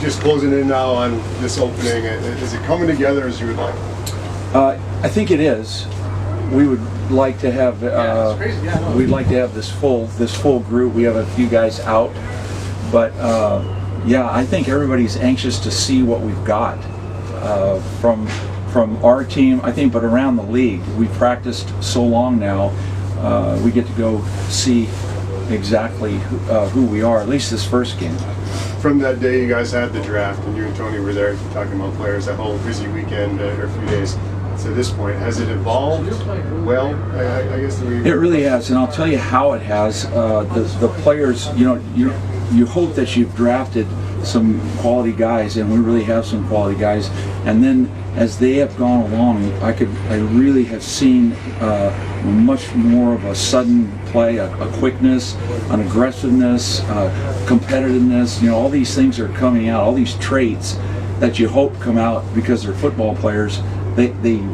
just closing in now on this opening, is it coming together as you would like? I think it is. We would like to have we'd like to have this full group. We have a few guys out, but yeah, I think everybody's anxious to see what we've got from our team. I think, but around the league, we practiced so long now. We get to go see exactly who we are. At least this first game. From that day you guys had the draft and you and Tony were there talking about players, that whole busy weekend or a few days to this point, has it evolved? Well, I guess it really has, and I'll tell you how it has. The players, you hope that you've drafted some quality guys, and we really have some quality guys. And then as they have gone along, I really have seen much more of a sudden play, a quickness, an aggressiveness, competitiveness. All these things are coming out. All these traits that you hope come out because they're football players. They've been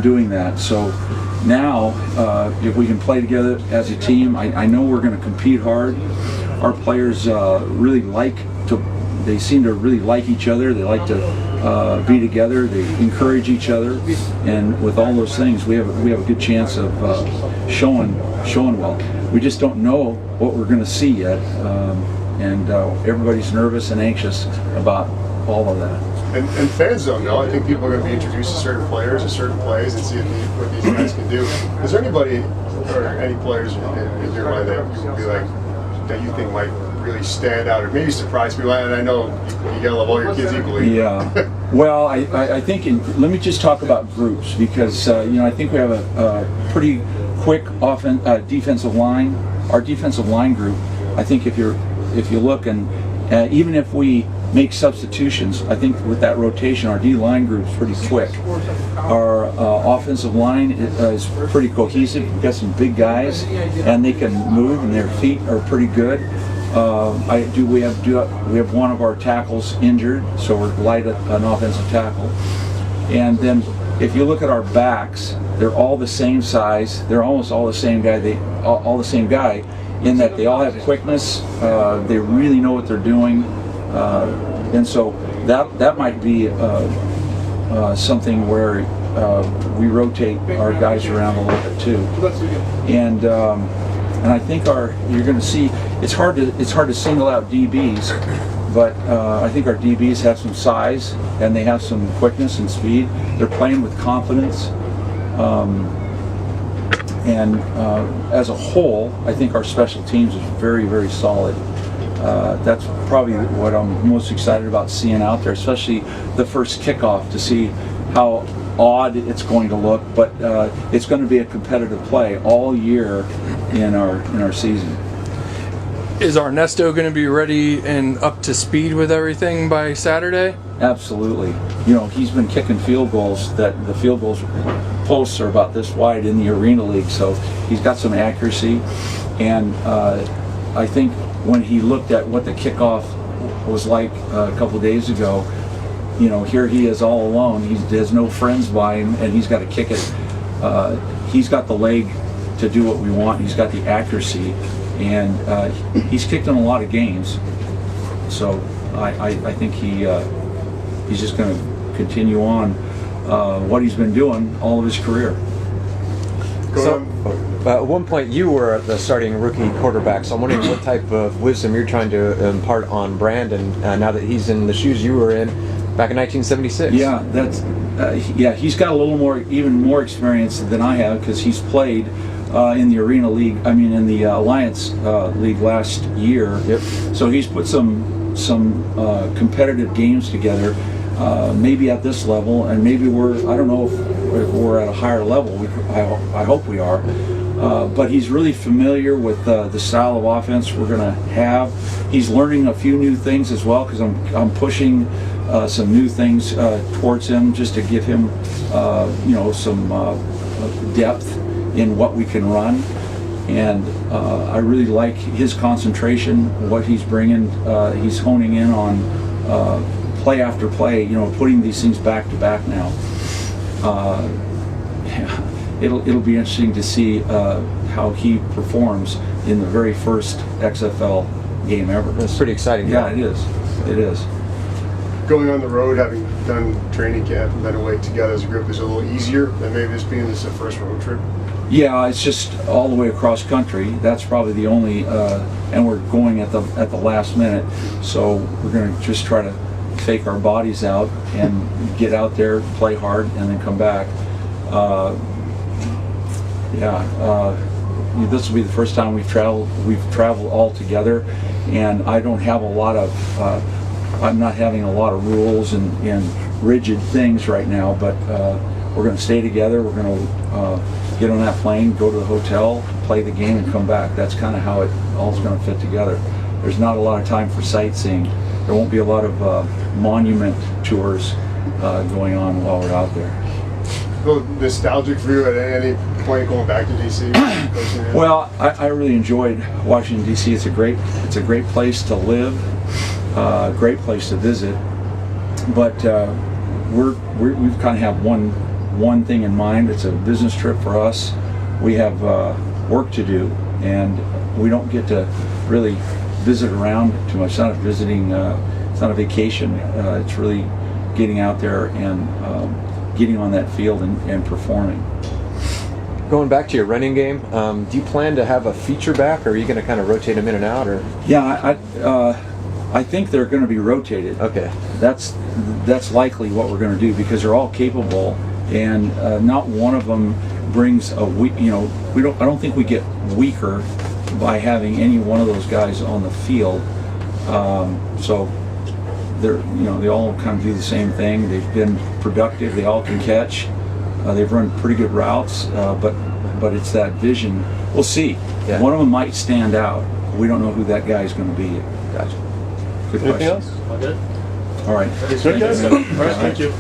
doing that. So now, if we can play together as a team, I know we're going to compete hard. Our players they seem to really like each other. They like to be together. They encourage each other, and with all those things, we have a good chance of showing well. We just don't know what we're going to see yet, and everybody's nervous and anxious about all of that. And fans don't know. I think people are going to be introduced to certain players or certain plays and see what these guys can do. Is there anybody or any players in your mind that you like that you think might really stand out or maybe surprise people? And I know you gotta love all your kids equally. Yeah. Well, I think let me just talk about groups because I think we have a pretty quick defensive line. Our defensive line group. I think if you look and even if we make substitutions, I think with that rotation, our D-line group is pretty quick. Our offensive line is pretty cohesive. We've got some big guys, and they can move, and their feet are pretty good. We have one of our tackles injured, so we're light at an offensive tackle. And then if you look at our backs, they're all the same size. They're almost all the same guy. All the same guy, in that they all have quickness. They really know what they're doing. And so that might be something where we rotate our guys around a little bit too. And I think you're going to see it's hard to single out DBs, but I think our DBs have some size and they have some quickness and speed. They're playing with confidence. And as a whole, I think our special teams is very, very solid. That's probably what I'm most excited about seeing out there, especially the first kickoff, to see how odd it's going to look. But it's going to be a competitive play all year in our season. Is Ernesto going to be ready and up to speed with everything by Saturday? Absolutely. He's been kicking field goals that the field goals posts are about this wide in the Arena League, so he's got some accuracy. And I think when he looked at what the kickoff was like a couple of days ago, here he is all alone. He has no friends by him, and he's got to kick it. He's got the leg to do what we want. He's got the accuracy, and he's kicked in a lot of games. So I think he's just going to continue on what he's been doing all of his career. At one point, you were the starting rookie quarterback, so I'm wondering what type of wisdom you're trying to impart on Brandon now that he's in the shoes you were in back in 1976. Yeah, he's got a little even more experience than I have because he's played in the Arena League. In the Alliance League last year. Yep. So he's put some competitive games together. Maybe at this level, and maybe I don't know if we're at a higher level. I hope we are. But he's really familiar with the style of offense we're going to have. He's learning a few new things as well because I'm pushing some new things towards him just to give him some depth in what we can run. And I really like his concentration, what he's bringing. He's honing in on play after play, putting these things back to back now. It'll be interesting to see how he performs in the very first XFL game ever. That's pretty exciting. Yeah, it is. It is. Going on the road, having done training camp and been away together as a group, is a little easier than maybe this being this first road trip. Yeah, it's just all the way across country. That's probably the only, and we're going at the last minute. So we're going to just try to fake our bodies out and get out there, play hard, and then come back. This will be the first time we've traveled all together, and I don't have a lot of, I'm not having a lot of rules and rigid things right now, but we're going to stay together. We're going to get on that plane, go to the hotel, play the game, and come back. That's kind of how it all's going to fit together. There's not a lot of time for sightseeing. There won't be a lot of monument tours going on while we're out there. little nostalgic for you at any point going back to DC? Well, I really enjoyed Washington D.C. It's a great place to live, great place to visit. But we've kind of have one thing in mind. It's a business trip for us. We have work to do, and we don't get to really visit around too much. It's not a visiting. It's not a vacation. It's really getting out there and getting on that field and performing. Going back to your running game, do you plan to have a feature back, or are you going to kind of rotate them in and out? Or Yeah, I think they're going to be rotated. okay, That's likely what we're going to do, because they're all capable, and not one of them brings a weak. I don't think we get weaker by having any one of those guys on the field. So they're they all kind of do the same thing. They've been productive. They all can catch. They've run pretty good routes, but it's that vision. We'll see. Yeah. One of them might stand out. We don't know who that guy is going to be. gotcha. Good Anything question. else? All good. All right. Good, guys. All right, thank you.